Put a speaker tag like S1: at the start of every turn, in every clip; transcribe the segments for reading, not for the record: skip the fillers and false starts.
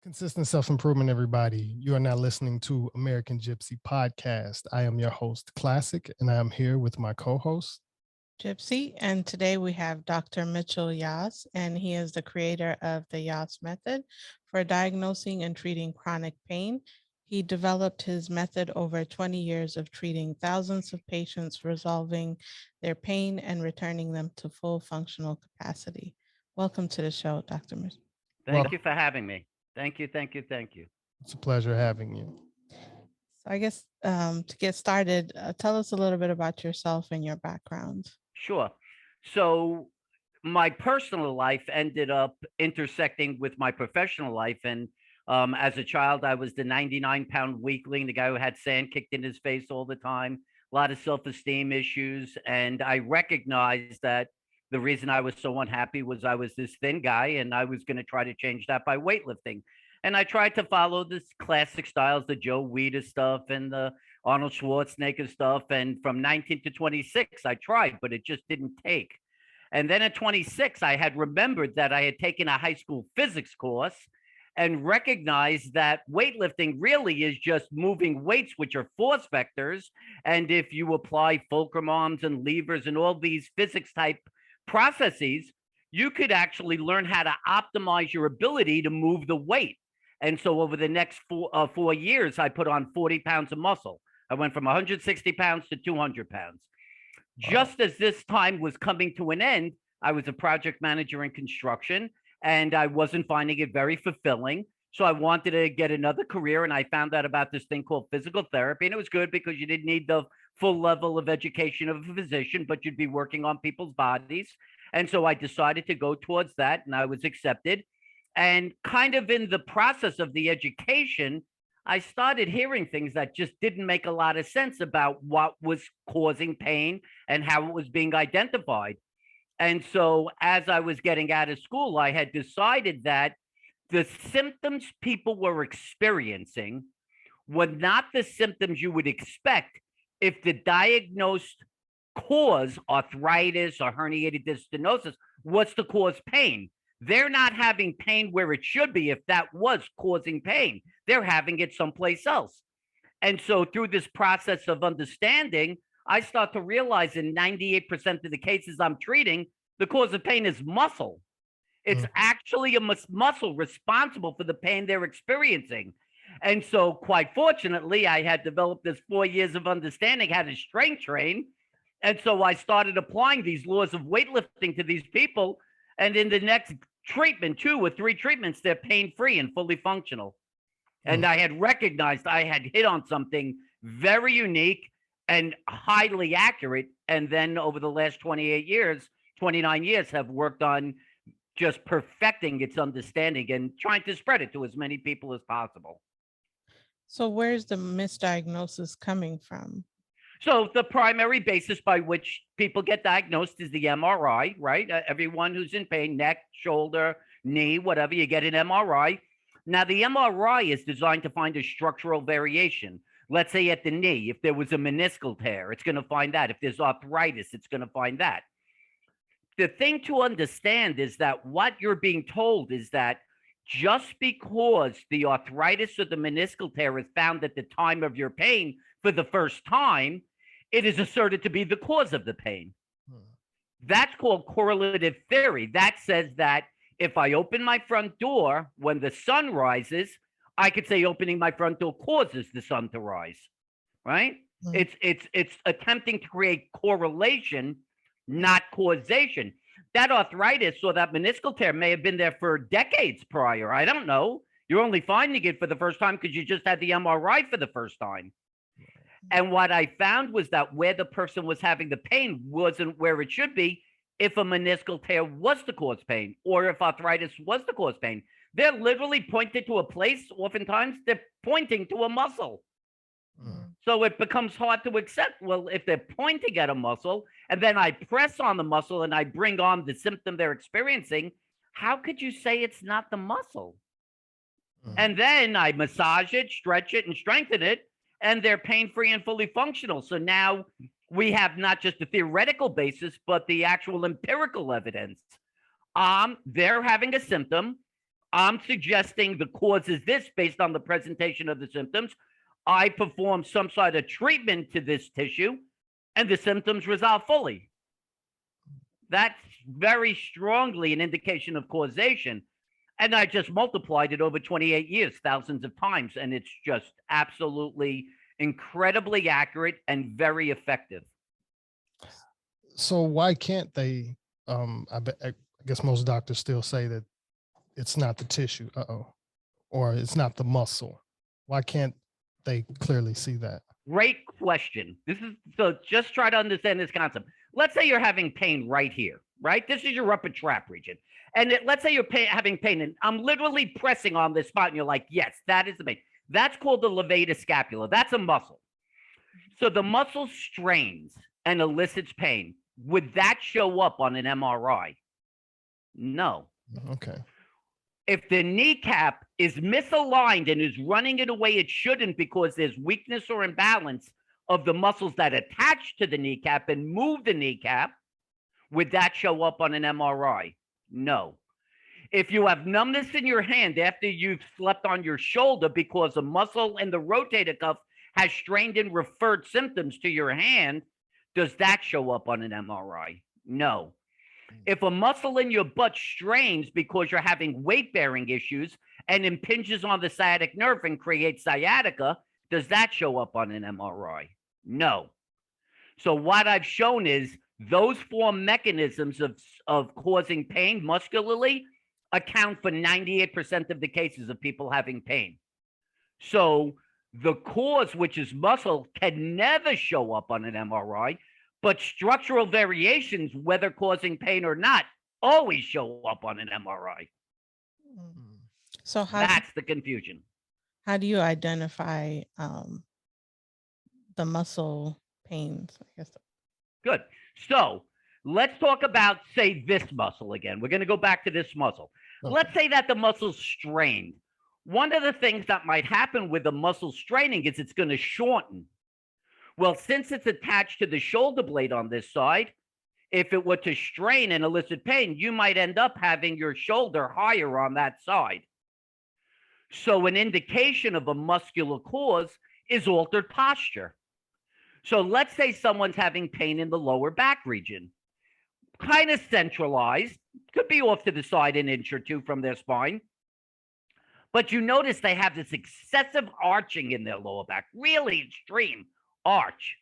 S1: Consistent self-improvement, everybody. You are now listening to American gypC podcast. I am your host, Classic, and I am here with my co-host,
S2: gypC, and today we have Dr. Mitchell Yass, and he is the creator of the Yass Method for diagnosing and treating chronic pain. He developed his method over 20 years of treating thousands of patients, resolving their pain and returning them to full functional capacity. Welcome to the show, Dr. Mitchell.
S3: Thank you for having me. Thank you, thank you, thank you.
S1: It's a pleasure having you.
S2: So I guess to get started, tell us a little bit about yourself and your background.
S3: Sure. So my personal life ended up intersecting with my professional life. And as a child, I was the 99-pound weakling, the guy who had sand kicked in his face all the time, a lot of self-esteem issues. And I recognized that the reason I was so unhappy was I was this thin guy, and I was going to try to change that by weightlifting. And I tried to follow this classic styles, the Joe Weider stuff and the Arnold Schwarzenegger stuff. And from 19 to 26, I tried, but it just didn't take. And then at 26, I had remembered that I had taken a high school physics course and recognized that weightlifting really is just moving weights, which are force vectors. And if you apply fulcrum arms and levers and all these physics type processes, you could actually learn how to optimize your ability to move the weight. And so over the next 4 years, I put on 40 pounds of muscle. I went from 160 pounds to 200 pounds. Just as this time was coming to an end, I was a project manager in construction, and I wasn't finding it very fulfilling. So I wanted to get another career, and I found out about this thing called physical therapy. And it was good because you didn't need the full level of education of a physician, but you'd be working on people's bodies. And so I decided to go towards that, and I was accepted. And kind of in the process of the education, I started hearing things that just didn't make a lot of sense about what was causing pain and how it was being identified. And so as I was getting out of school, I had decided that the symptoms people were experiencing were not the symptoms you would expect if the diagnosed cause, arthritis or herniated disc stenosis, was to cause pain. They're not having pain where it should be if that was causing pain. They're having it someplace else. And so through this process of understanding, I start to realize in 98% of the cases I'm treating, the cause of pain is muscle. It's actually a muscle responsible for the pain they're experiencing. And so quite fortunately, I had developed this 4 years of understanding how to strength train. And so I started applying these laws of weightlifting to these people. And in the next treatment, 2 or 3 treatments, they're pain-free and fully functional. And I had recognized I had hit on something very unique and highly accurate. And then over the last 29 years, have worked on just perfecting its understanding and trying to spread it to as many people as possible.
S2: So where's the misdiagnosis coming from?
S3: So the primary basis by which people get diagnosed is the MRI, right? Everyone who's in pain, neck, shoulder, knee, whatever, you get an MRI. Now, the MRI is designed to find a structural variation. Let's say at the knee, if there was a meniscal tear, it's going to find that. If there's arthritis, it's going to find that. The thing to understand is that what you're being told is that just because the arthritis or the meniscal tear is found at the time of your pain for the first time, it is asserted to be the cause of the pain. That's called correlative theory. That says that if I open my front door when the sun rises, I could say opening my front door causes the sun to rise, right? It's attempting to create correlation, not causation. That arthritis or that meniscal tear may have been there for decades prior. I don't know. You're only finding it for the first time because you just had the MRI for the first time. And what I found was that where the person was having the pain wasn't where it should be if a meniscal tear was to cause pain or if arthritis was to cause pain. They're literally pointed to a place. Oftentimes, they're pointing to a muscle. So it becomes hard to accept. Well, if they're pointing at a muscle and then I press on the muscle and I bring on the symptom they're experiencing, how could you say it's not the muscle? And then I massage it, stretch it, and strengthen it, and they're pain-free and fully functional. So now we have not just a theoretical basis, but the actual empirical evidence. They're having a symptom. I'm suggesting the cause is this based on the presentation of the symptoms. I perform some sort of treatment to this tissue and the symptoms resolve fully. That's very strongly an indication of causation. And I just multiplied it over 28 years, thousands of times. And it's just absolutely incredibly accurate and very effective.
S1: So why can't they, I guess most doctors still say that it's not the tissue, or it's not the muscle. Why can't they clearly see that?
S3: Great question. So just try to understand this concept. Let's say you're having pain right here, right? This is your upper trap region. And let's say you're having pain, and I'm literally pressing on this spot, and you're like, yes, that is the pain. That's called the levator scapula. That's a muscle. So the muscle strains and elicits pain. Would that show up on an MRI? No.
S1: Okay.
S3: If the kneecap is misaligned and is running in a way it shouldn't because there's weakness or imbalance of the muscles that attach to the kneecap and move the kneecap, would that show up on an MRI? No. If you have numbness in your hand after you've slept on your shoulder because a muscle in the rotator cuff has strained and referred symptoms to your hand, does that show up on an MRI? No. If a muscle in your butt strains because you're having weight-bearing issues and impinges on the sciatic nerve and creates sciatica, does that show up on an MRI? No. So what I've shown is those four mechanisms of causing pain muscularly account for 98% of the cases of people having pain. So the cause, which is muscle, can never show up on an MRI, but structural variations, whether causing pain or not, always show up on an MRI.
S2: So
S3: that's the confusion.
S2: How do you identify the muscle pains? I guess.
S3: Good. So let's talk about, say, this muscle again. We're going to go back to this muscle. Okay. Let's say that the muscle's strained. One of the things that might happen with the muscle straining is it's going to shorten. Well, since it's attached to the shoulder blade on this side, if it were to strain and elicit pain, you might end up having your shoulder higher on that side. So an indication of a muscular cause is altered posture. So let's say someone's having pain in the lower back region, kind of centralized, could be off to the side an inch or two from their spine. But you notice they have this excessive arching in their lower back, really extreme arch.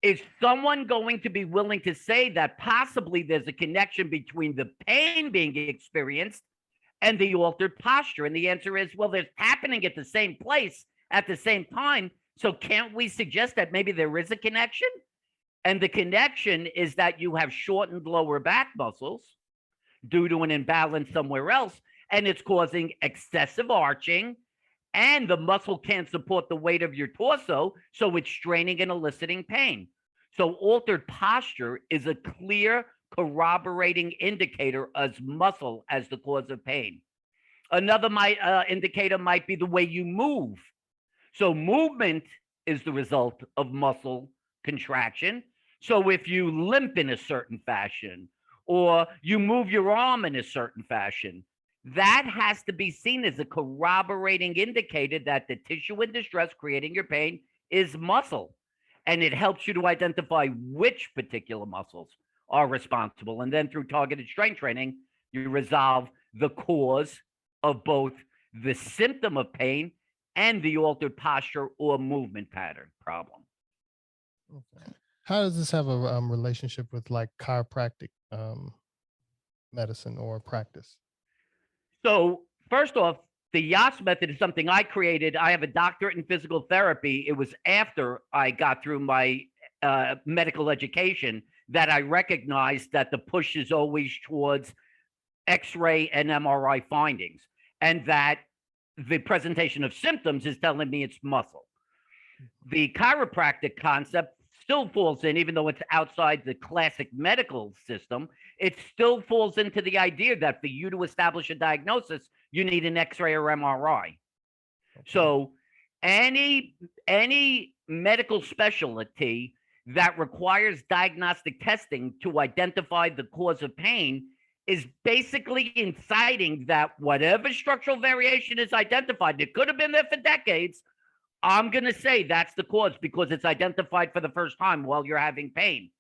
S3: Is someone going to be willing to say that possibly there's a connection between the pain being experienced and the altered posture? And the answer is, well, they're happening at the same place at the same time. So can't we suggest that maybe there is a connection? And the connection is that you have shortened lower back muscles due to an imbalance somewhere else, and it's causing excessive arching, and the muscle can't support the weight of your torso, so it's straining and eliciting pain. So altered posture is a clear corroborating indicator as muscle as the cause of pain. Another indicator might be the way you move. So movement is the result of muscle contraction. So if you limp in a certain fashion, or you move your arm in a certain fashion, that has to be seen as a corroborating indicator that the tissue in distress creating your pain is muscle. And it helps you to identify which particular muscles are responsible. And then through targeted strength training, you resolve the cause of both the symptom of pain and the altered posture or movement pattern problem.
S1: Okay. How does this have a relationship with like chiropractic medicine or practice?
S3: So first off, the Yass Method is something I created. I have a doctorate in physical therapy. It was after I got through my medical education that I recognized that the push is always towards X-ray and MRI findings, and that the presentation of symptoms is telling me it's muscle. The chiropractic concept still falls in, even though it's outside the classic medical system, it still falls into the idea that for you to establish a diagnosis, you need an X-ray or MRI. Okay. So any medical specialty that requires diagnostic testing to identify the cause of pain is basically inciting that whatever structural variation is identified, it could have been there for decades. I'm going to say that's the cause because it's identified for the first time while you're having pain.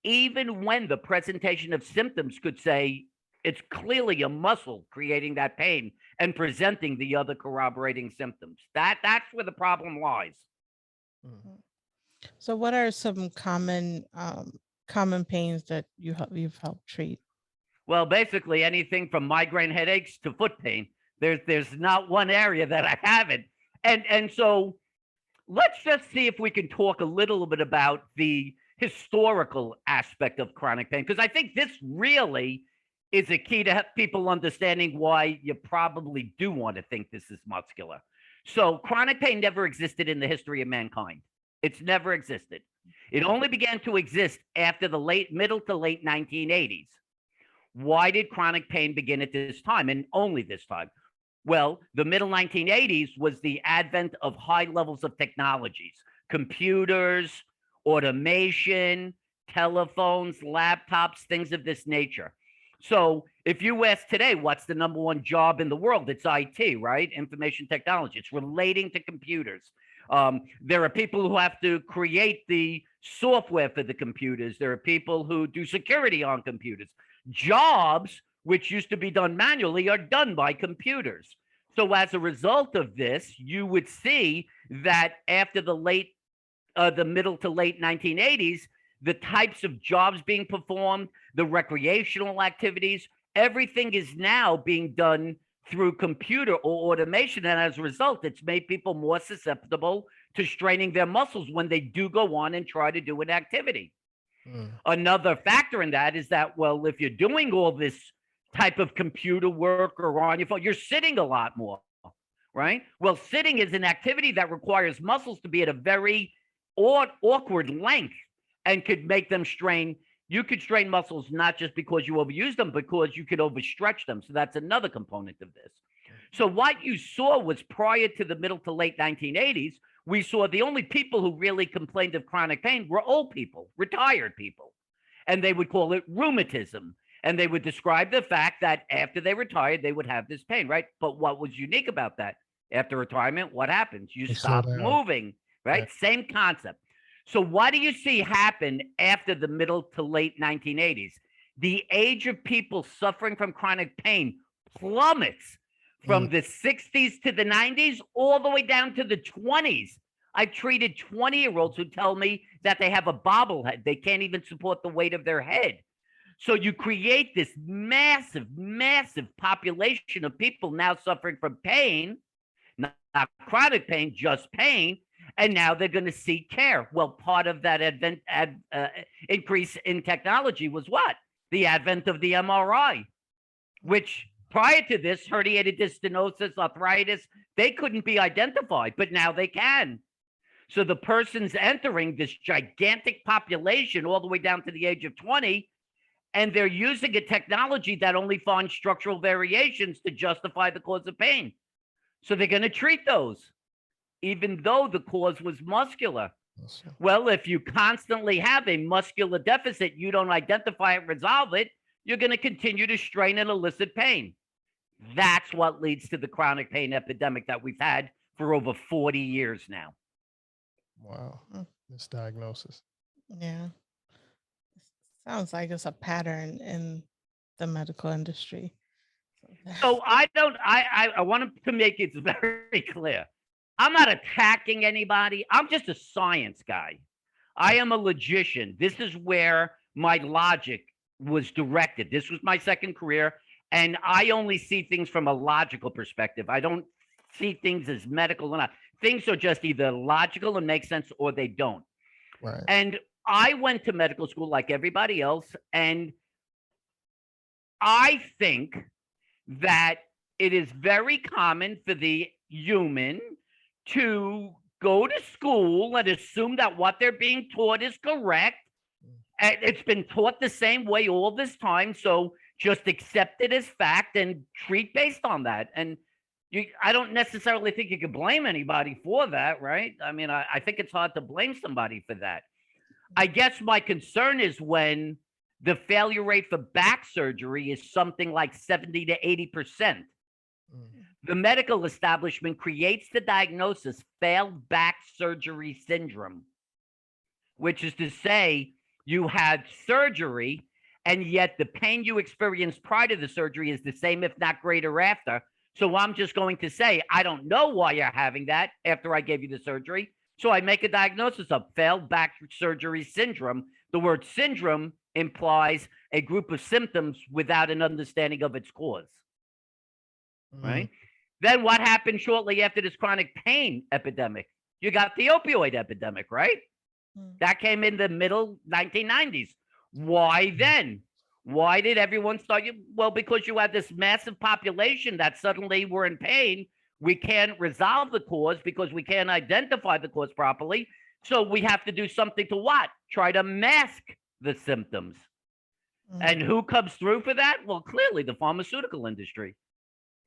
S3: Even when the presentation of symptoms could say it's clearly a muscle creating that pain and presenting the other corroborating symptoms. That's where the problem lies.
S2: So what are some common pains that you've helped treat?
S3: Well, basically anything from migraine headaches to foot pain. There's not one area that I haven't. And so let's just see if we can talk a little bit about the historical aspect of chronic pain, because I think this really is a key to people understanding why you probably do want to think this is muscular. So chronic pain never existed in the history of mankind. It's never existed. It only began to exist after the middle to late 1980s. Why did chronic pain begin at this time and only this time? Well, the middle 1980s was the advent of high levels of technologies, computers, automation, telephones, laptops, things of this nature. So if you ask today, what's the number one job in the world? It's IT, right? Information technology. It's relating to computers. There are people who have to create the software for the computers. There are people who do security on computers. Jobs which used to be done manually are done by computers. So as a result of this, you would see that after the middle to late 1980s, the types of jobs being performed, the recreational activities, everything is now being done through computer or automation. And as a result, it's made people more susceptible to straining their muscles when they do go on and try to do an activity. Another factor in that is that, well, if you're doing all this type of computer work or on your phone, you're sitting a lot more, right? Well, sitting is an activity that requires muscles to be at a very awkward length and could make them strain. You could strain muscles not just because you overuse them, because you could overstretch them. So that's another component of this. So what you saw was prior to the middle to late 1980s, we saw the only people who really complained of chronic pain were old people, retired people. And they would call it rheumatism. And they would describe the fact that after they retired, they would have this pain, right? But what was unique about that? After retirement, what happens? You stop moving, right? Same concept. So what do you see happen after the middle to late 1980s? The age of people suffering from chronic pain plummets from the 60s to the 90s all the way down to the 20s. I've treated 20-year-olds who tell me that they have a bobblehead. They can't even support the weight of their head. So you create this massive, massive population of people now suffering from pain, not chronic pain, just pain. And now they're going to seek care. Well, part of that increase in technology was what? The advent of the MRI, which prior to this, herniated disc stenosis, arthritis, they couldn't be identified, but now they can. So the person's entering this gigantic population all the way down to the age of 20, and they're using a technology that only finds structural variations to justify the cause of pain. So they're going to treat those, even though the cause was muscular. Well, if you constantly have a muscular deficit, you don't identify it, resolve it, you're going to continue to strain and elicit pain. That's what leads to the chronic pain epidemic that we've had for over 40 years now.
S1: Wow. Misdiagnosis.
S2: Yeah. Sounds like it's a pattern in the medical industry.
S3: So I want to make it very clear. I'm not attacking anybody. I'm just a science guy. I am a logician. This is where my logic was directed. This was my second career, and I only see things from a logical perspective. I don't see things as medical or not. Things are just either logical and make sense or they don't.
S1: Right.
S3: And I went to medical school like everybody else, and I think that it is very common for the human to go to school and assume that what they're being taught is correct. And it's been taught the same way all this time. So just accept it as fact and treat based on that. And I don't necessarily think you can blame anybody for that, right? I mean, I think it's hard to blame somebody for that. I guess my concern is when The failure rate for back surgery is something like 70 to 80%. The medical establishment creates the diagnosis failed back surgery syndrome, which is to say you had surgery and yet the pain you experienced prior to the surgery is the same, if not greater after. So I'm just going to say, I don't know why you're having that after I gave you the surgery. So I make a diagnosis of failed back surgery syndrome. The word syndrome implies a group of symptoms without an understanding of its cause, right? Then what happened shortly after this chronic pain epidemic? You got the opioid epidemic, right? That came in the middle 1990s. Why then? Why did everyone start? Well, because you had this massive population that suddenly were in pain. We can't resolve the cause because we can't identify the cause properly. So we have to do something to what? Try to mask the symptoms. And who comes through for that? Well, clearly the pharmaceutical industry.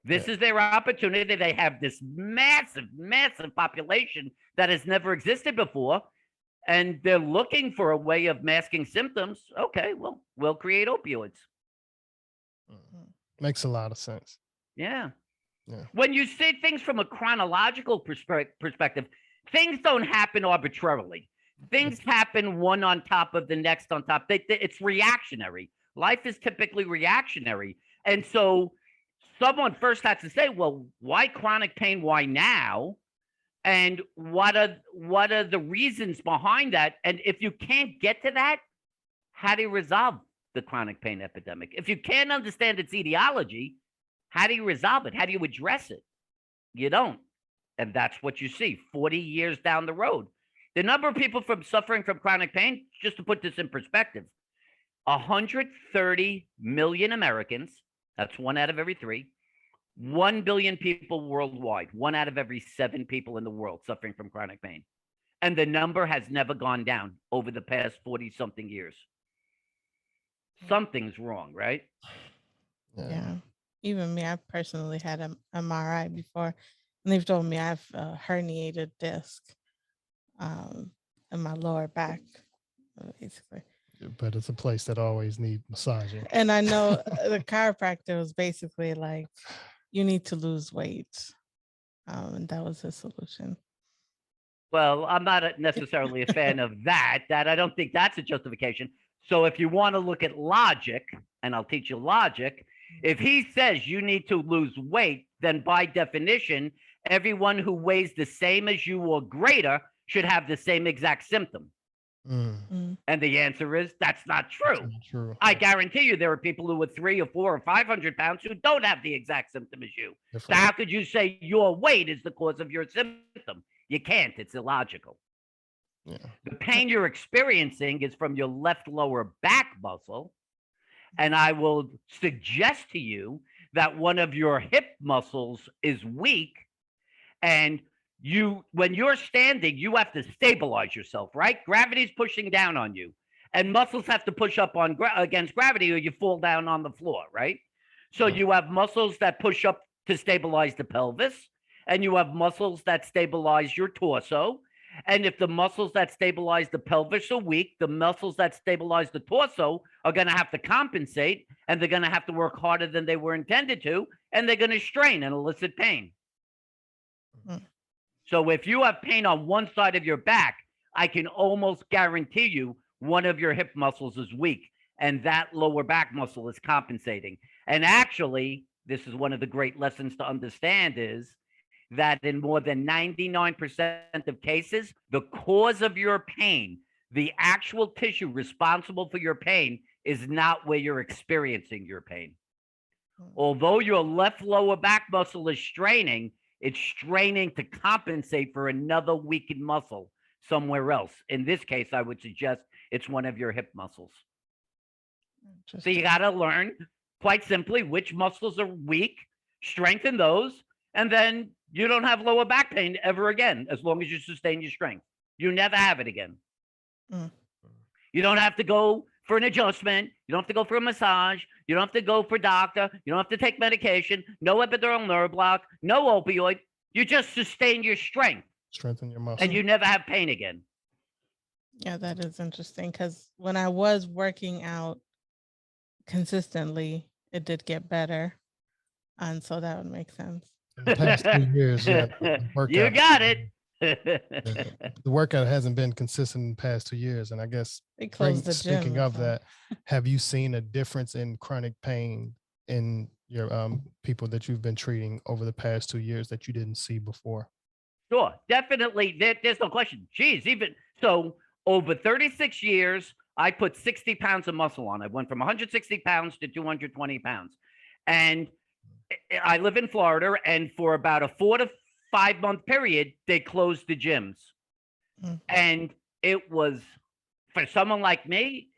S3: This is their opportunity. They have this massive, massive population that has never existed before. And they're looking for a way of masking symptoms. Okay, well, we'll create opioids.
S1: Makes a lot of sense.
S3: Yeah. When you see things from a chronological perspective, things don't happen arbitrarily. Things happen one on top of the next on top. It's reactionary. Life is typically reactionary. And so someone first has to say, well, why chronic pain? Why now? And what are the reasons behind that? And if you can't get to that, how do you resolve the chronic pain epidemic? If you can't understand its etiology, how do you resolve it? How do you address it? You don't. And that's what you see 40 years down the road. The number of people suffering from chronic pain, just to put this in perspective, 130 million Americans, that's 1 out of every 3, 1 billion people worldwide, 1 out of every 7 people in the world suffering from chronic pain. And the number has never gone down over the past 40-something years. Something's wrong, right?
S2: Yeah. Even me, I personally had an MRI before, and they've told me I have a herniated disc in my lower back, basically.
S1: But it's a place that always needs massaging.
S2: And I know the chiropractor was basically like, you need to lose weight. And that was his solution.
S3: Well, I'm not necessarily a fan of that. I don't think that's a justification. So if you want to look at logic, and I'll teach you logic, if he says you need to lose weight, then by definition, everyone who weighs the same as you or greater should have the same exact symptom. And the answer is that's not true.
S1: That's not true.
S3: I guarantee you there are people who are 300 or 400 or 500 pounds who don't have the exact symptom as you. So how could you say your weight is the cause of your symptom? You can't. It's illogical. The pain you're experiencing is from your left lower back muscle. And I will suggest to you that one of your hip muscles is weak. And when you're standing, you have to stabilize yourself, right? Gravity's pushing down on you. And muscles have to push up against gravity or you fall down on the floor, right? So you have muscles that push up to stabilize the pelvis. And you have muscles that stabilize your torso. And if the muscles that stabilize the pelvis are weak, the muscles that stabilize the torso are going to have to compensate, and they're going to have to work harder than they were intended to, and they're going to strain and elicit pain. So if you have pain on one side of your back, I can almost guarantee you one of your hip muscles is weak, and that lower back muscle is compensating. And actually, this is one of the great lessons to understand is that in more than 99% of cases, the cause of your pain, the actual tissue responsible for your pain, is not where you're experiencing your pain. Although your left lower back muscle is straining, it's straining to compensate for another weakened muscle somewhere else. In this case, I would suggest it's one of your hip muscles. So you got to learn, quite simply, which muscles are weak, strengthen those, and then you don't have lower back pain ever again, as long as you sustain your strength. You never have it again. You don't have to go for an adjustment. You don't have to go for a massage. You don't have to go for a doctor. You don't have to take medication. No epidural nerve block. No opioid. You just sustain your strength.
S1: Strengthen your muscle.
S3: And you never have pain again.
S2: Yeah, that is interesting because when I was working out consistently it did get better. And so that would make sense.
S1: In the past 2 years, yeah, the
S3: You
S1: workout,
S3: got it.
S1: the workout hasn't been consistent in the past 2 years. And I guess
S2: They closed the
S1: speaking
S2: gym.
S1: of
S2: so-
S1: that, have you seen a difference in chronic pain in your people that you've been treating over the past 2 years that you didn't see before?
S3: Sure, definitely. There's no question. Geez, even so, over 36 years, I put 60 pounds of muscle on. I went from 160 pounds to 220 pounds. And I live in Florida, and for about a 4 to 5 month period, they closed the gyms.
S2: Mm.
S3: And it was, for someone like me,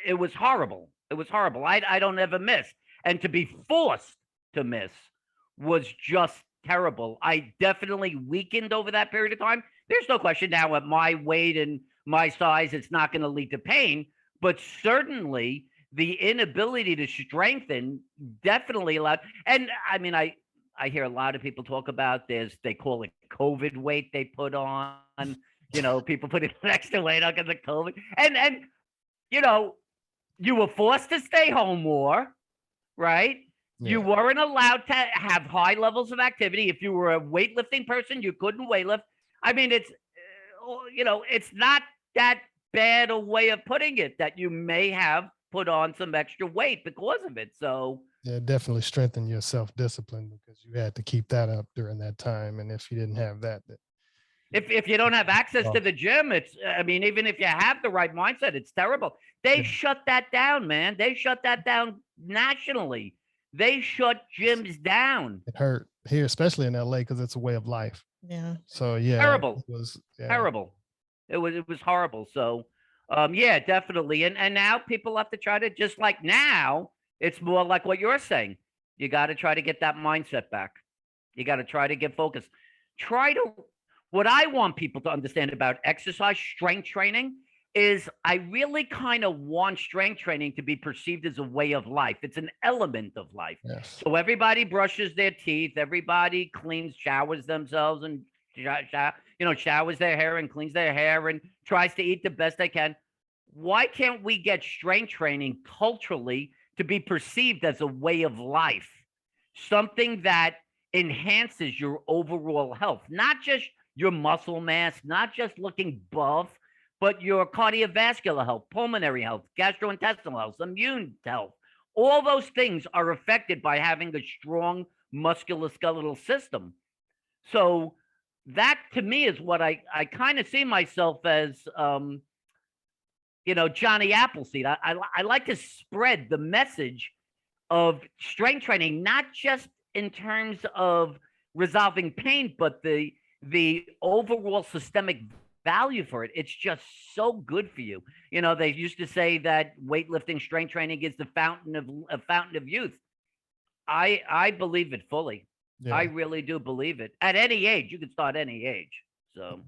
S3: it was horrible. It was horrible. I don't ever miss. And to be forced to miss was just terrible. I definitely weakened over that period of time. There's no question now at my weight and my size, it's not going to lead to pain, but certainly the inability to strengthen definitely allowed. And I mean, I hear a lot of people talk about this. They call it COVID weight they put on. You know, people putting extra weight on because of COVID. And you know, you were forced to stay home more, right?
S1: Yeah.
S3: You weren't allowed to have high levels of activity. If you were a weightlifting person, you couldn't weightlift. I mean, it's, you know, it's not that bad a way of putting it that you may have put on some extra weight because of it. So
S1: Yeah, definitely strengthen your self-discipline because you had to keep that up during that time. And if you didn't have that,
S3: if you don't have access to the gym, it's, I mean, even if you have the right mindset, it's terrible. They shut that down, man. They shut that down nationally. They shut gyms down.
S1: it hurt here, especially in LA, because it's a way of life.
S2: Yeah.
S1: So yeah,
S3: Terrible.
S1: it was
S3: Terrible. It was horrible. So yeah, definitely. And now people have to try to, just like now, it's more like what you're saying. You got to try to get that mindset back. You got to try to get focused. What I want people to understand about exercise, strength training, is I really kind of want strength training to be perceived as a way of life. It's an element of life.
S1: Yes.
S3: So everybody brushes their teeth, everybody showers themselves and showers their hair and cleans their hair and tries to eat the best they can. Why can't we get strength training culturally to be perceived as a way of life? Something that enhances your overall health, not just your muscle mass, not just looking buff, but your cardiovascular health, pulmonary health, gastrointestinal health, immune health. All those things are affected by having a strong musculoskeletal system. So that to me is what I kind of see myself as, Johnny Appleseed. I like to spread the message of strength training, not just in terms of resolving pain, but the overall systemic value for it. It's just so good for you. You know, they used to say that weightlifting, strength training is the fountain of youth. I believe it fully.
S1: Yeah.
S3: I really do believe it. At any age, you can start any age. So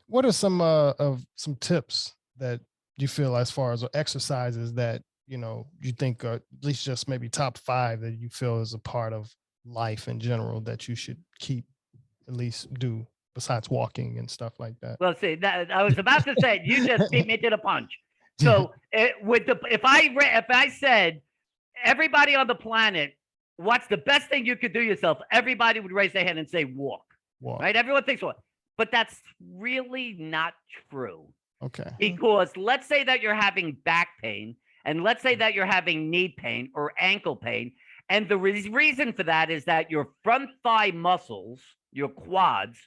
S1: what are some tips that you feel as far as exercises that you think are at least just maybe top 5 that you feel is a part of life in general that you should keep, at least do, besides walking and stuff like that?
S3: Well, see, that I was about to say, you just beat me to the punch. So if I said everybody on the planet, what's the best thing you could do yourself? Everybody would raise their hand and say walk. Right? Everyone thinks walk, but that's really not true.
S1: Okay.
S3: Because let's say that you're having back pain, and let's say that you're having knee pain or ankle pain, and the reason for that is that your front thigh muscles, your quads,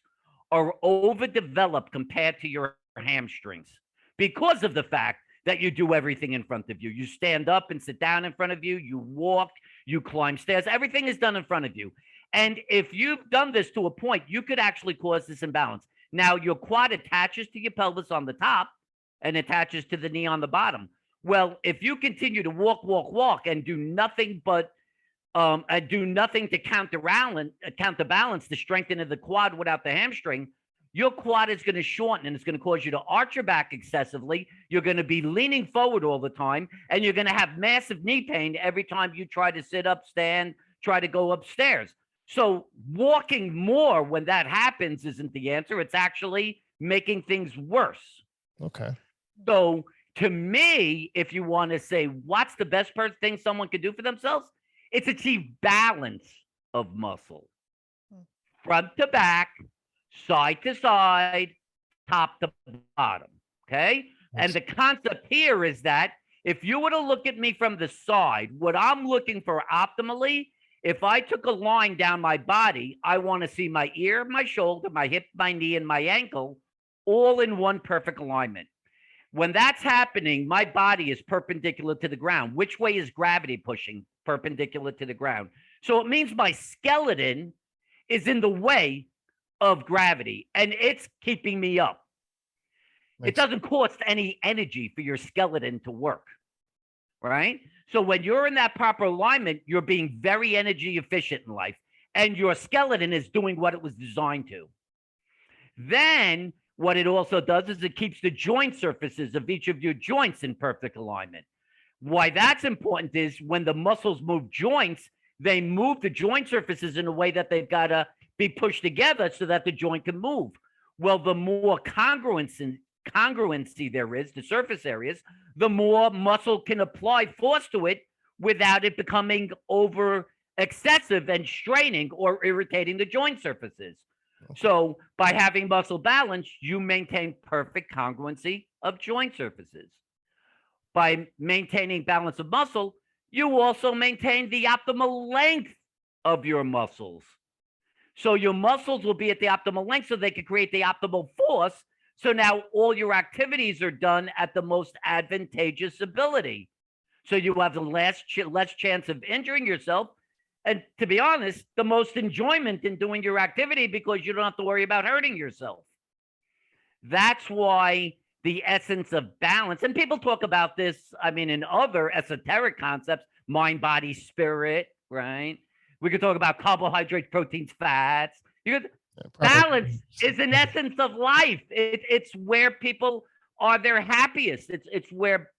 S3: are overdeveloped compared to your hamstrings because of the fact that you do everything in front of you. You stand up and sit down in front of you, you walk, you climb stairs, everything is done in front of you. And if you've done this to a point, you could actually cause this imbalance. Now, your quad attaches to your pelvis on the top and attaches to the knee on the bottom. Well, if you continue to walk, and do nothing but to counterbalance the strengthening of the quad without the hamstring, your quad is going to shorten and it's going to cause you to arch your back excessively. You're going to be leaning forward all the time, and you're going to have massive knee pain every time you try to sit up, stand, try to go upstairs. So walking more when that happens isn't the answer. It's actually making things worse.
S1: Okay.
S3: So To me, if you want to say what's the best thing someone could do for themselves, it's achieve balance of muscle, front to back, side to side, top to bottom. Okay. And the concept here is that if you were to look at me from the side, what I'm looking for optimally, if I took a line down my body, I want to see my ear, my shoulder, my hip, my knee, and my ankle all in one perfect alignment. When that's happening, my body is perpendicular to the ground. Which way is gravity pushing? Perpendicular to the ground. So it means my skeleton is in the way of gravity and it's keeping me up. It doesn't cost any energy for your skeleton to work, right? So when you're in that proper alignment, you're being very energy efficient in life and your skeleton is doing what it was designed to. Then what it also does is it keeps the joint surfaces of each of your joints in perfect alignment. Why that's important is when the muscles move joints, they move the joint surfaces in a way that they've got to be pushed together so that the joint can move. Well, the more congruency there is, the surface areas, the more muscle can apply force to it without it becoming over excessive and straining or irritating the joint surfaces. So by having muscle balance, you maintain perfect congruency of joint surfaces. By maintaining balance of muscle, you also maintain the optimal length of your muscles. So your muscles will be at the optimal length so they can create the optimal force. So now all your activities are done at the most advantageous ability. So you have the less chance of injuring yourself. And to be honest, the most enjoyment in doing your activity because you don't have to worry about hurting yourself. That's why the essence of balance, and people talk about this, I mean, in other esoteric concepts, mind, body, spirit, right? We could talk about carbohydrates, proteins, fats. Balance is an essence of life. It's where people are their happiest. It's where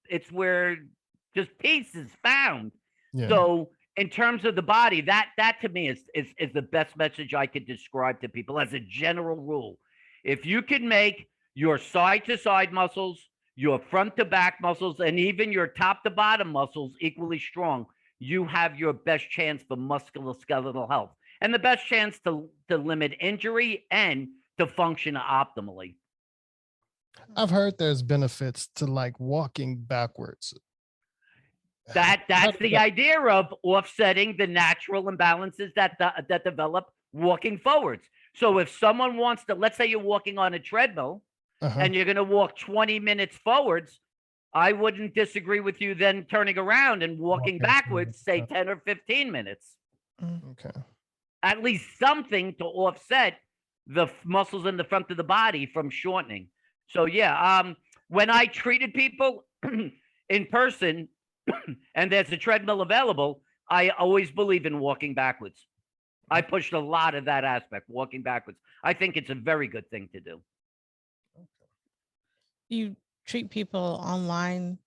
S3: just peace is found. Yeah. So in terms of the body, that to me is the best message I could describe to people as a general rule. If you can make your side to side muscles, your front to back muscles, and even your top to bottom muscles equally strong, you have your best chance for musculoskeletal health and the best chance to limit injury and to function optimally.
S1: I've heard there's benefits to like walking backwards.
S3: That's the idea of offsetting the natural imbalances that develop walking forwards. So if someone wants to, let's say you're walking on a treadmill and you're going to walk 20 minutes forwards, I wouldn't disagree with you then turning around and walking backwards, say 10 or 15 minutes.
S1: Okay.
S3: At least something to offset the muscles in the front of the body from shortening. So yeah, when I treated people in person and there's a treadmill available, I always believe in walking backwards. I pushed a lot of that aspect, walking backwards. I think it's a very good thing to do.
S2: You treat people online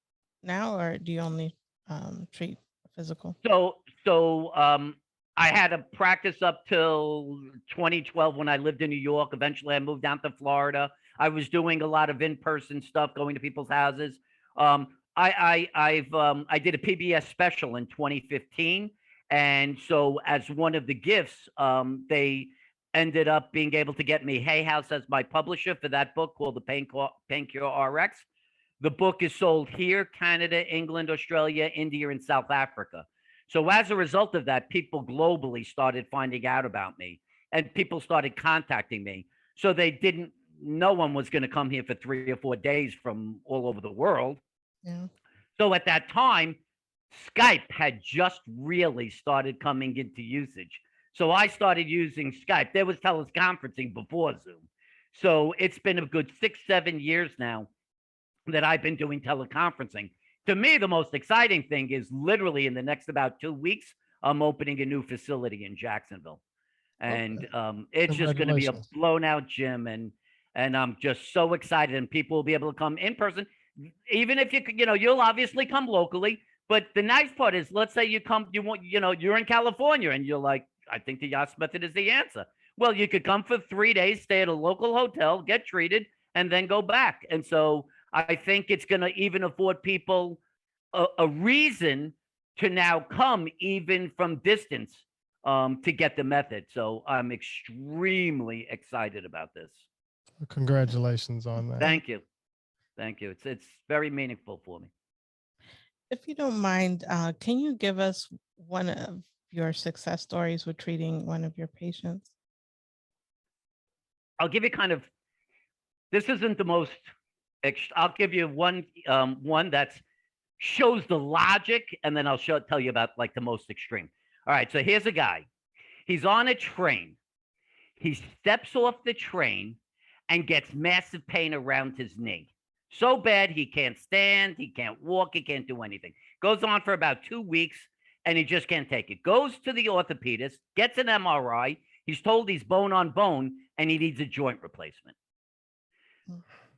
S2: now, or do you only treat physical?
S3: So I had a practice up till 2012 when I lived in New York. Eventually I moved down to Florida. I was doing a lot of in-person stuff, going to people's houses. I did a PBS special in 2015. And so as one of the gifts, they ended up being able to get me Hay House as my publisher for that book called The Pain Cure RX. The book is sold here, Canada, England, Australia, India, and South Africa. So as a result of that, people globally started finding out about me and people started contacting me. So no one was going to come here for 3 or 4 days from all over the world.
S2: Yeah.
S3: So at that time, Skype had just really started coming into usage. So I started using Skype. There was teleconferencing before Zoom. So it's been a good 6-7 years now that I've been doing teleconferencing. To me, the most exciting thing is literally in the next about 2 weeks, I'm opening a new facility in Jacksonville. And it's just going to be a blown out gym. And I'm just so excited. And people will be able to come in person. Even if you'll obviously come locally. But the nice part is, let's say you're in California and you're like, I think the Yass Method is the answer. Well, you could come for 3 days, stay at a local hotel, get treated, and then go back. And so I think it's going to even afford people a reason to now come even from distance to get the method. So I'm extremely excited about this.
S1: Congratulations on that.
S3: Thank you. Thank you. It's very meaningful for me.
S2: If you don't mind, can you give us one of your success stories with treating one of your patients?
S3: I'll give you kind of, this isn't the most, I'll give you one that shows the logic, and then I'll tell you about like the most extreme. All right, so here's a guy. He's on a train. He steps off the train and gets massive pain around his knee. So bad he can't stand, he can't walk, he can't do anything. Goes on for about 2 weeks, and he just can't take it. Goes to the orthopedist, gets an MRI. He's told he's bone on bone, and he needs a joint replacement.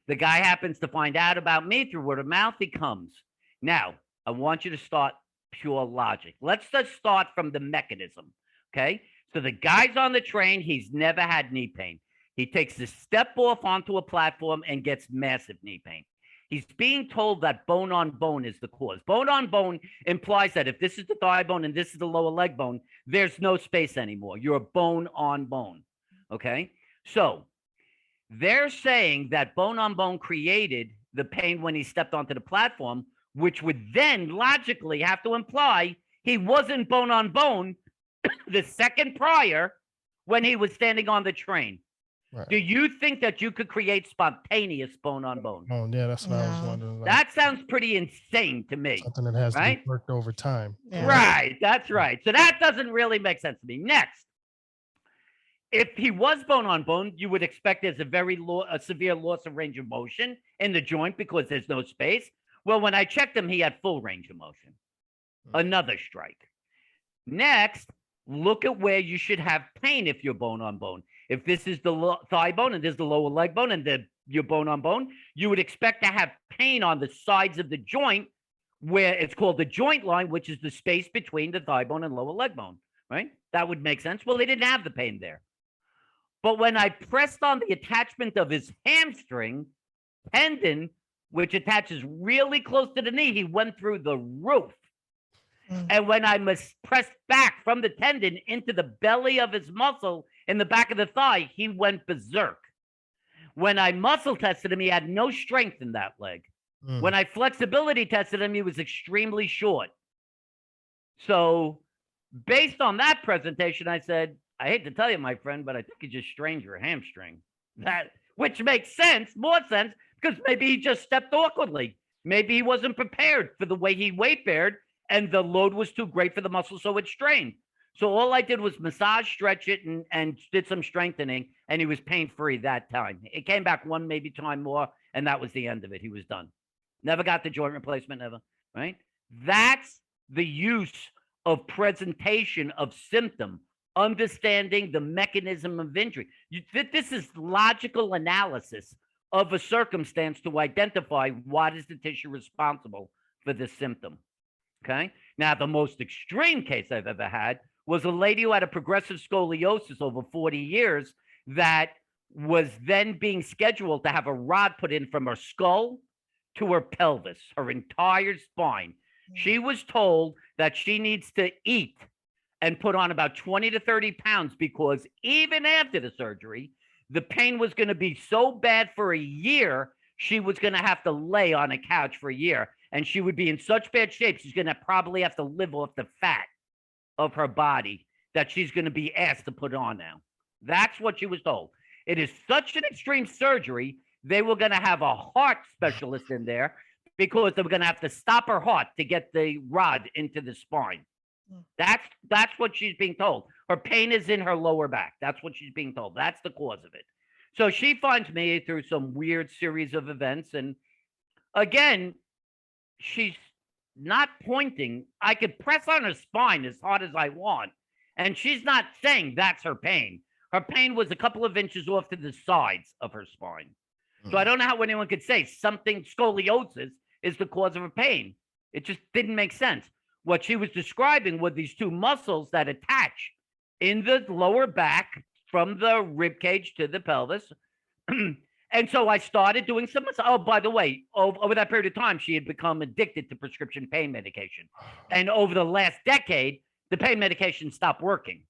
S3: The guy happens to find out about me through word of mouth. He comes. Now, I want you to start pure logic. Let's just start from the mechanism, okay? So the guy's on the train. He's never had knee pain. He takes a step off onto a platform and gets massive knee pain. He's being told that bone on bone is the cause. Bone on bone implies that if this is the thigh bone and this is the lower leg bone, there's no space anymore. You're bone on bone, okay? So they're saying that bone on bone created the pain when he stepped onto the platform, which would then logically have to imply he wasn't bone on bone the second prior when he was standing on the train. Right. Do you think that you could create spontaneous bone on bone?
S1: Oh, yeah, that's what I was wondering. Like,
S3: that sounds pretty insane to me.
S1: Something that has to be worked over time.
S2: Yeah.
S3: Right, that's right. So that doesn't really make sense to me. Next, if he was bone on bone, you would expect there's a severe loss of range of motion in the joint because there's no space. Well, when I checked him, he had full range of motion. Another strike. Next, look at where you should have pain if you're bone on bone. If this is the thigh bone and this is the lower leg bone and you're bone on bone, you would expect to have pain on the sides of the joint where it's called the joint line, which is the space between the thigh bone and lower leg bone, right? That would make sense. Well, they didn't have the pain there. But when I pressed on the attachment of his hamstring tendon, which attaches really close to the knee, he went through the roof. And when I pressed back from the tendon into the belly of his muscle in the back of the thigh, he went berserk. When I muscle tested him, he had no strength in that leg. When I flexibility tested him, he was extremely short. So based on that presentation, I said, I hate to tell you, my friend, but I think you just strained your hamstring. Which makes sense, more sense, because maybe he just stepped awkwardly. Maybe he wasn't prepared for the way he weight bared, and the load was too great for the muscle, so it strained. So all I did was massage, stretch it, and did some strengthening, and he was pain-free that time. It came back one, maybe time more, and that was the end of it. He was done. Never got the joint replacement, never, right? That's the use of presentation of symptom, understanding the mechanism of injury. This is logical analysis of a circumstance to identify what is the tissue responsible for this symptom. Okay. Now, the most extreme case I've ever had was a lady who had a progressive scoliosis over 40 years that was then being scheduled to have a rod put in from her skull to her pelvis, her entire spine. She was told that she needs to eat and put on about 20 to 30 pounds because even after the surgery, the pain was going to be so bad for a year, she was going to have to lay on a couch for a year. And she would be in such bad shape, she's going to probably have to live off the fat of her body that she's going to be asked to put on now. That's what she was told. It is such an extreme surgery, they were going to have a heart specialist in there because they were going to have to stop her heart to get the rod into the spine. That's what she's being told. Her pain is in her lower back. That's what she's being told. That's the cause of it. So she finds me through some weird series of events. And again, she's not pointing. I could press on her spine as hard as I want. And she's not saying that's her pain. Her pain was a couple of inches off to the sides of her spine. So I don't know how anyone could say something scoliosis is the cause of her pain. It just didn't make sense. What she was describing were these two muscles that attach in the lower back from the rib cage to the pelvis. And so I started doing some. Oh, by the way, over that period of time, she had become addicted to prescription pain medication. And over the last decade, the pain medication stopped working.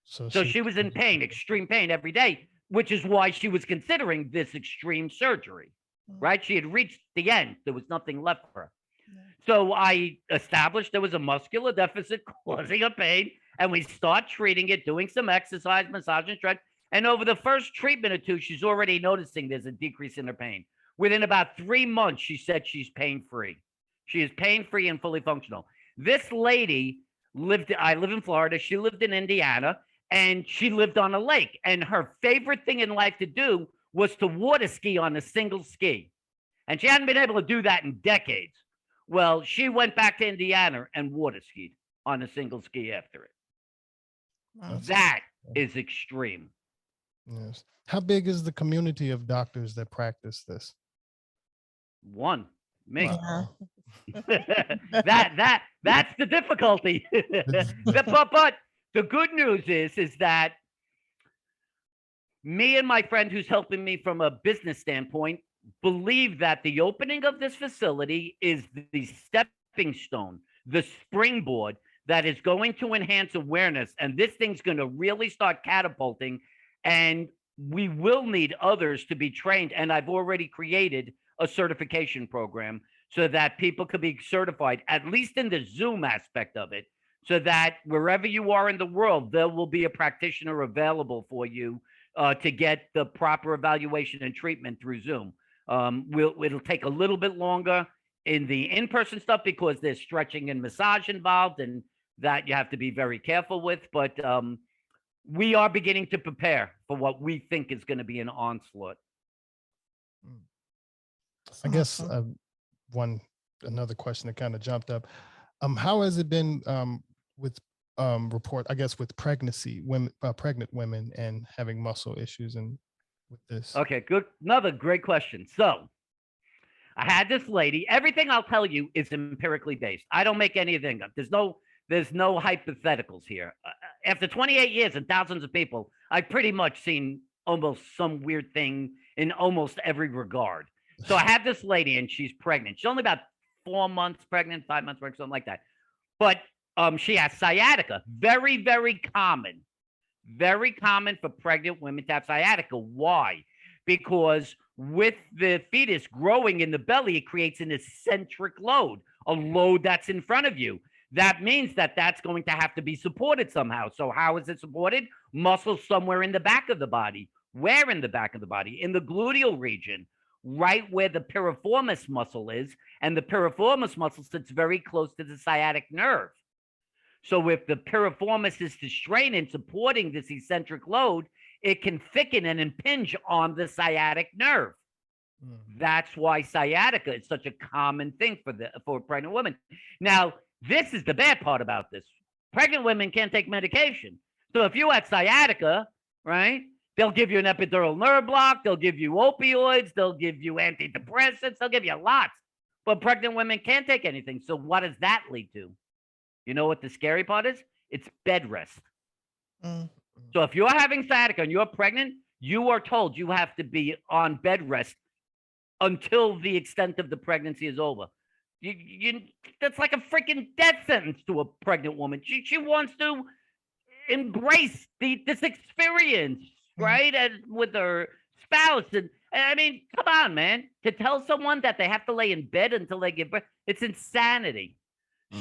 S3: So she was in pain, extreme pain every day, which is why she was considering this extreme surgery, right? She had reached the end. There was nothing left for her. So I established there was a muscular deficit causing a pain, and we start treating it, doing some exercise, massage, and stretch. And over the first treatment or two, she's already noticing there's a decrease in her pain. Within about 3 months, she said she's pain-free. She is pain-free and fully functional. This lady I live in Florida. She lived in Indiana, and she lived on a lake. And her favorite thing in life to do was to water ski on a single ski. And she hadn't been able to do that in decades. Well, she went back to Indiana and water skied on a single ski after it.
S2: Wow.
S3: That is extreme.
S1: Yes. How big is the community of doctors that practice this?
S3: One, me.
S1: Wow.
S3: That's the difficulty. But the good news is that me and my friend who's helping me from a business standpoint believe that the opening of this facility is the stepping stone, the springboard that is going to enhance awareness. And this thing's going to really start catapulting. And we will need others to be trained. And I've already created a certification program so that people could be certified, at least in the Zoom aspect of it, so that wherever you are in the world, there will be a practitioner available for you to get the proper evaluation and treatment through Zoom. It'll take a little bit longer in the in-person stuff because there's stretching and massage involved, and that you have to be very careful with. But we are beginning to prepare for what we think is going to be an onslaught.
S1: I guess another question that kind of jumped up. How has it been with with pregnancy, pregnant women and having muscle issues and with this?
S3: Okay, good. Another great question. So I had this lady. Everything I'll tell you is empirically based. I don't make anything up. There's no hypotheticals here. After 28 years and thousands of people, I've pretty much seen almost some weird thing in almost every regard. So I have this lady and she's pregnant. She's only about 4 months pregnant, 5 months pregnant, something like that. But she has sciatica. Very, very common. Very common for pregnant women to have sciatica. Why? Because with the fetus growing in the belly, it creates an eccentric load, a load that's in front of you. That means that that's going to have to be supported somehow. So how is it supported? Muscles somewhere in the back of the body. Where in the back of the body? In the gluteal region, right where the piriformis muscle is. And the piriformis muscle sits very close to the sciatic nerve. So if the piriformis is to strain in supporting this eccentric load, it can thicken and impinge on the sciatic nerve. That's why sciatica is such a common thing for pregnant women. Now, this is the bad part about this. Pregnant women can't take medication. So if you had sciatica, right, they'll give you an epidural nerve block, they'll give you opioids, they'll give you antidepressants, they'll give you lots. But pregnant women can't take anything. So what does that lead to? You know what the scary part is? It's bed rest. So if you're having sciatica and you're pregnant, you are told you have to be on bed rest until the extent of the pregnancy is over. That's like a freaking death sentence to a pregnant woman. She wants to embrace this experience, right? And with her spouse. And I mean, come on, man. To tell someone that they have to lay in bed until they give birth, it's insanity.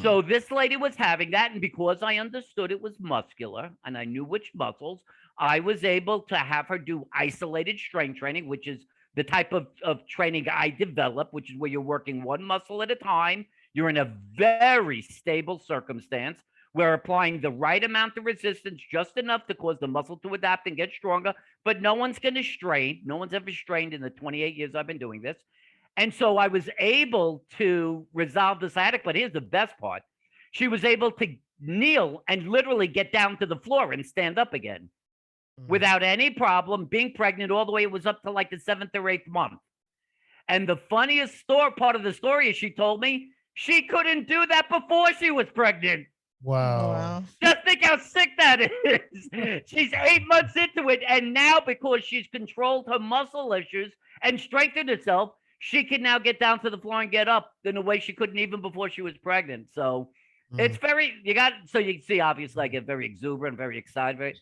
S3: So this lady was having that, and because I understood it was muscular and I knew which muscles, I was able to have her do isolated strength training, which is the type of training I develop, which is where you're working one muscle at a time. You're in a very stable circumstance. We're applying the right amount of resistance, just enough to cause the muscle to adapt and get stronger, but no one's going to strain. No one's ever strained in the 28 years I've been doing this. And so I was able to resolve the sciatica, but here's the best part. She was able to kneel and literally get down to the floor and stand up again without any problem, being pregnant all the way. It was up to like the 7th or 8th month. And the funniest part of the story is she told me she couldn't do that before she was pregnant.
S1: Wow.
S2: Wow.
S3: Just think how sick that is. She's 8 months into it, and now because she's controlled her muscle issues and strengthened herself, she can now get down to the floor and get up in a way she couldn't even before she was pregnant. So it's very, you can see, obviously, I get very exuberant, very excited.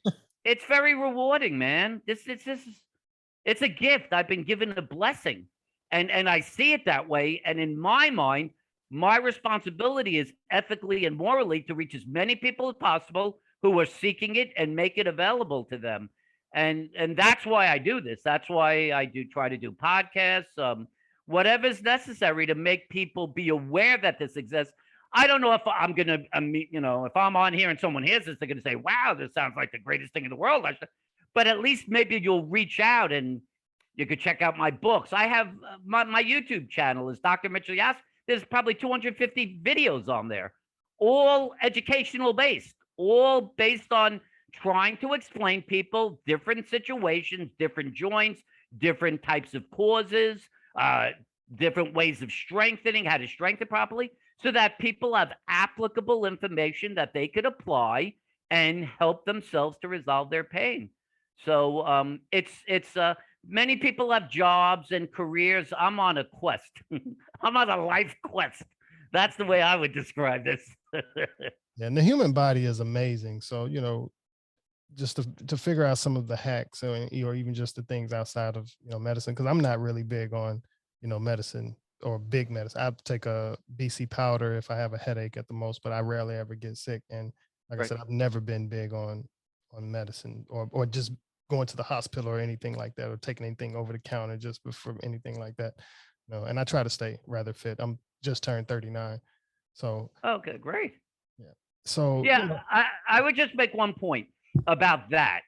S3: It's very rewarding, man. It's a gift. I've been given a blessing, and I see it that way. And in my mind, my responsibility is ethically and morally to reach as many people as possible who are seeking it and make it available to them. And that's why I do this. That's why I do try to do podcasts, whatever's necessary to make people be aware that this exists. I don't know if I'm gonna, if I'm on here and someone hears this, they're gonna say, "Wow, this sounds like the greatest thing in the world." But at least maybe you'll reach out and you could check out my books. I have my YouTube channel is Dr. Mitchell Yass. There's probably 250 videos on there, all educational based, all based on trying to explain people different situations, different joints, different types of causes, different ways of strengthening, how to strengthen properly, so that people have applicable information that they could apply and help themselves to resolve their pain. So it's many people have jobs and careers. I'm on a quest. I'm on a life quest. That's the way I would describe this.
S1: Yeah, and the human body is amazing. So, just to figure out some of the hacks or even just the things outside of, medicine, because I'm not really big on, medicine or big medicine. I take a BC powder if I have a headache at the most, but I rarely ever get sick. And like I
S3: Right.
S1: said, I've never been big on medicine or just going to the hospital or anything like that, or taking anything over the counter just for anything like that. And I try to stay rather fit. I'm just turned 39. So
S3: Okay, great.
S1: yeah. So
S3: Yeah, I would just make one point about that.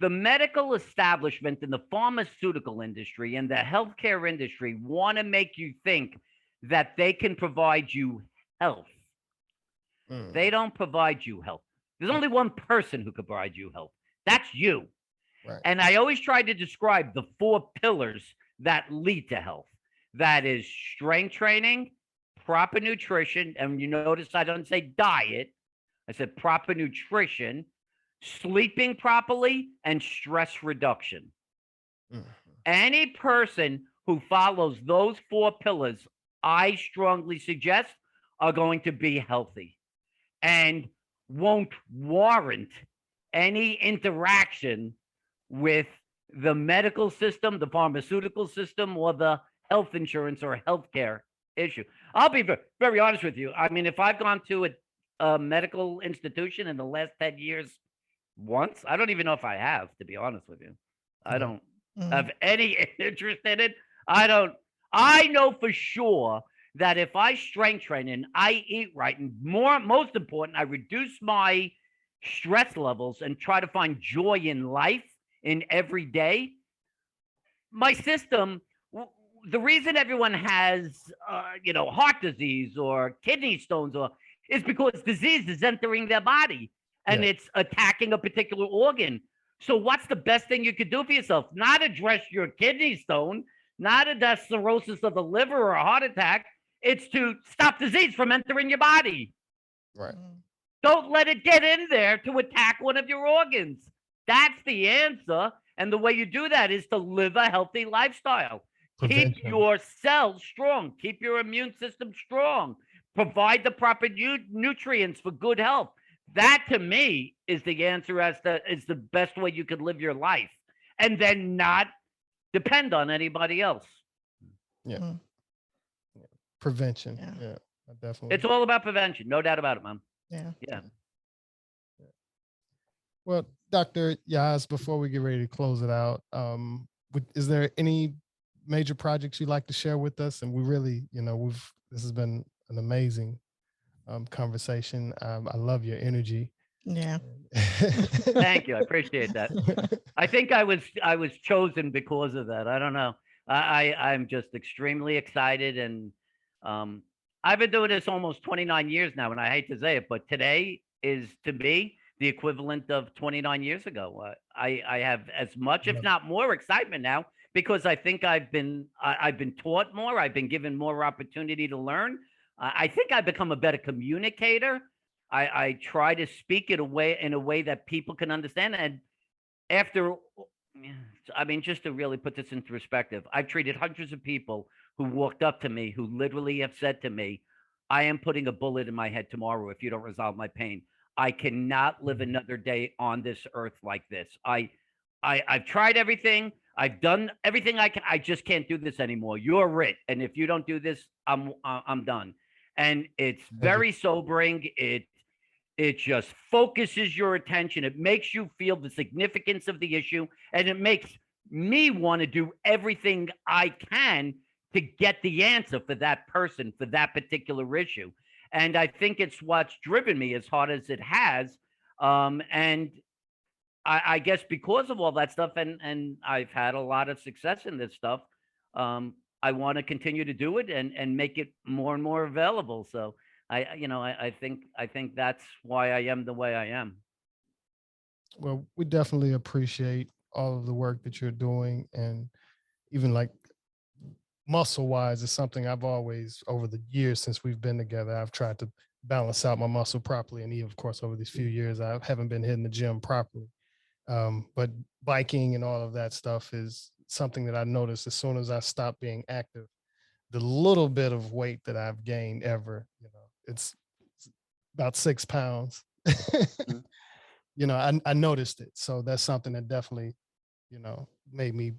S3: The medical establishment and the pharmaceutical industry and the healthcare industry want to make you think that they can provide you health. They don't provide you health. There's only one person who can provide you health. That's you.
S1: Right.
S3: And I always try to describe the 4 pillars that lead to health. That is strength training, proper nutrition, and you notice I don't say diet. I said proper nutrition, sleeping properly, and stress reduction. Any person who follows those 4 pillars, I strongly suggest, are going to be healthy and won't warrant any interaction with the medical system, the pharmaceutical system, or the health insurance or healthcare issue. I'll be very honest with you. I mean, if I've gone to a medical institution in the last 10 years once, I don't even know if I have, to be honest with you. I don't have any interest in it. I know for sure that if I strength train and I eat right, and most important, I reduce my stress levels and try to find joy in life in every day, my system, the reason everyone has, heart disease or kidney stones is because disease is entering their body and it's attacking a particular organ. So what's the best thing you could do for yourself? Not address your kidney stone, not address cirrhosis of the liver or a heart attack. It's to stop disease from entering your body.
S1: Right.
S3: Don't let it get in there to attack one of your organs. That's the answer. And the way you do that is to live a healthy lifestyle.
S1: Prevention.
S3: Keep your cells strong. Keep your immune system strong. Provide the proper nutrients for good health. That, to me, is the answer is the best way you could live your life. And then not depend on anybody else.
S1: Yeah. Prevention. Yeah, definitely.
S3: It's all about prevention. No doubt about it, man.
S2: Yeah.
S1: Well, Dr. Yass, before we get ready to close it out, is there any major projects you'd like to share with us? And we really, this has been an amazing conversation. I love your energy.
S2: Yeah.
S3: Thank you. I appreciate that. I think I was chosen because of that. I don't know. I'm just extremely excited, and I've been doing this almost 29 years now, and I hate to say it, but today is, to me, the equivalent of 29 years ago. I have as much, if not more, excitement now because I think I've been taught more. I've been given more opportunity to learn. I think I've become a better communicator. I try to speak it in a way that people can understand. And after, I mean, just to really put this into perspective, I've treated hundreds of people who walked up to me who literally have said to me, I am putting a bullet in my head tomorrow if you don't resolve my pain. I cannot live another day on this earth like this. I've tried everything. I've done everything I can. I just can't do this anymore. You're it. And if you don't do this, I'm done. And it's very sobering. It just focuses your attention. It makes you feel the significance of the issue, and it makes me want to do everything I can to get the answer for that person, for that particular issue. And I think it's what's driven me as hard as it has. And I guess because of all that stuff, and I've had a lot of success in this stuff, I want to continue to do it and make it more and more available. So I think that's why I am the way I am.
S1: Well, we definitely appreciate all of the work that you're doing, and even like muscle wise is something I've always, over the years since we've been together, I've tried to balance out my muscle properly. And even, of course, over these few years, I haven't been hitting the gym properly. But biking and all of that stuff is something that I noticed as soon as I stopped being active, the little bit of weight that I've gained ever, it's about 6 pounds. I noticed it. So that's something that definitely, made me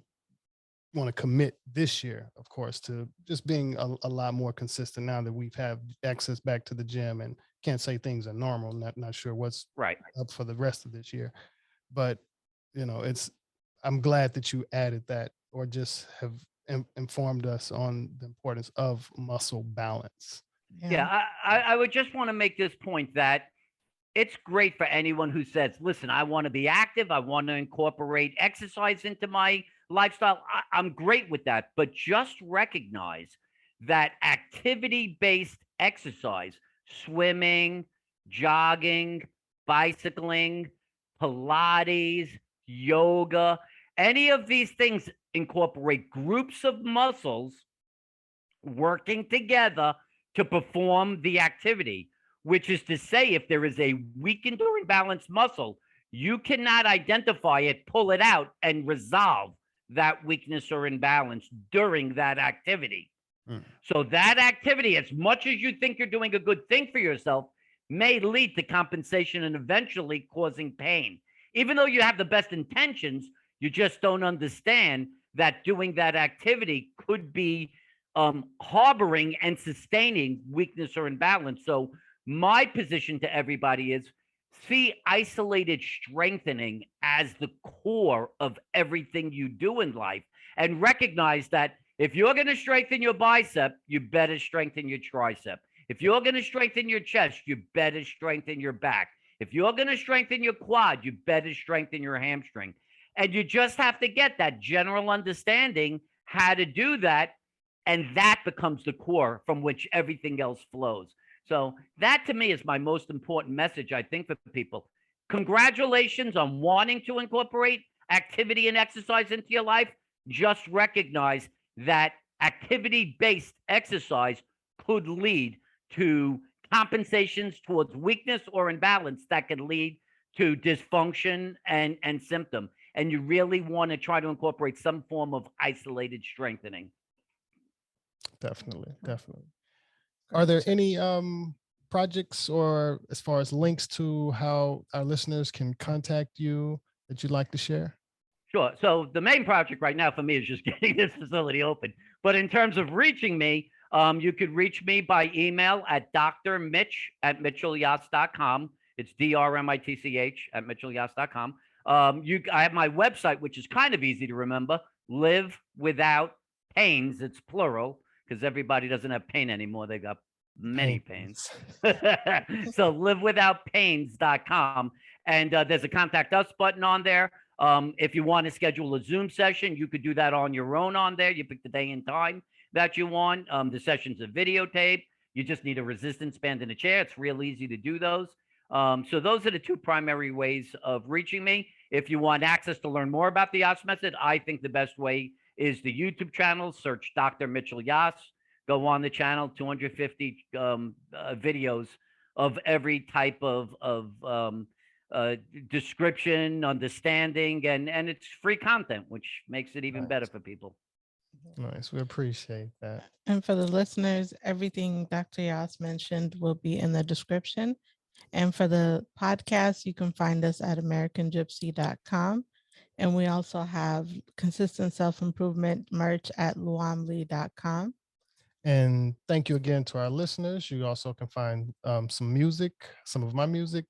S1: want to commit this year, of course, to just being a lot more consistent now that we've had access back to the gym, and can't say things are normal. Not sure what's
S3: Right.
S1: up for the rest of this year, but I'm glad that you added that, or just have informed us on the importance of muscle balance.
S3: Yeah, I would just want to make this point that it's great for anyone who says, listen, I want to be active. I want to incorporate exercise into my lifestyle. I'm great with that. But just recognize that activity-based exercise, swimming, jogging, bicycling, Pilates, yoga, any of these things incorporate groups of muscles working together to perform the activity, which is to say, if there is a weakened or imbalanced muscle, you cannot identify it, pull it out, and resolve that weakness or imbalance during that activity. So that activity, as much as you think you're doing a good thing for yourself, may lead to compensation and eventually causing pain. Even though you have the best intentions, you just don't understand that doing that activity could be harboring and sustaining weakness or imbalance. So my position to everybody is see isolated strengthening as the core of everything you do in life, and recognize that if you're going to strengthen your bicep, you better strengthen your tricep. If you're going to strengthen your chest, you better strengthen your back. If you're going to strengthen your quad, you better strengthen your hamstring. And you just have to get that general understanding how to do that. And that becomes the core from which everything else flows. So that to me is my most important message, I think, for people. Congratulations on wanting to incorporate activity and exercise into your life. Just recognize that activity-based exercise could lead to compensations towards weakness or imbalance that can lead to dysfunction and symptom. And you really want to try to incorporate some form of isolated strengthening.
S1: Definitely. Are there any projects, or as far as links to how our listeners can contact you, that you'd like to share?
S3: Sure. So the main project right now for me is just getting this facility open. But in terms of reaching me, you could reach me by email at drmitch@mitchellyass.com. It's drmitch@mitchellyass.com. I have my website, which is kind of easy to remember. Live Without Pains. It's plural because everybody doesn't have pain anymore. They got many pains. So livewithoutpains.com. And there's a contact us button on there. If you want to schedule a Zoom session, you could do that on your own on there. You pick the day and time that you want. The session's a videotape. You just need a resistance band and a chair. It's real easy to do those. So those are the two primary ways of reaching me. If you want access to learn more about the Yass Method, I think the best way is the YouTube channel. Search Dr. Mitchell Yass. go on the channel, 250 videos of every type of description, understanding, and it's free content, which makes it even better for people.
S1: Nice. We appreciate that.
S2: And for the listeners, everything Dr. Yass mentioned will be in the description. And for the podcast, you can find us at americangypsy.com. And we also have consistent self-improvement merch at luamli.com.
S1: And thank you again to our listeners. You also can find some music, some of my music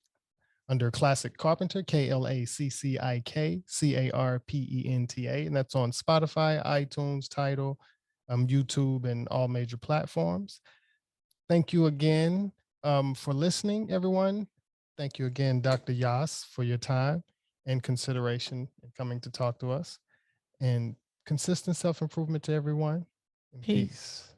S1: under Classic Carpenter, KLACCIKCARPENTA. And that's on Spotify, iTunes, Tidal, YouTube, and all major platforms. Thank you again for listening, everyone. Thank you again, Dr. Yass, for your time and consideration and coming to talk to us. And consistent self-improvement to everyone. And
S2: Peace.
S1: peace.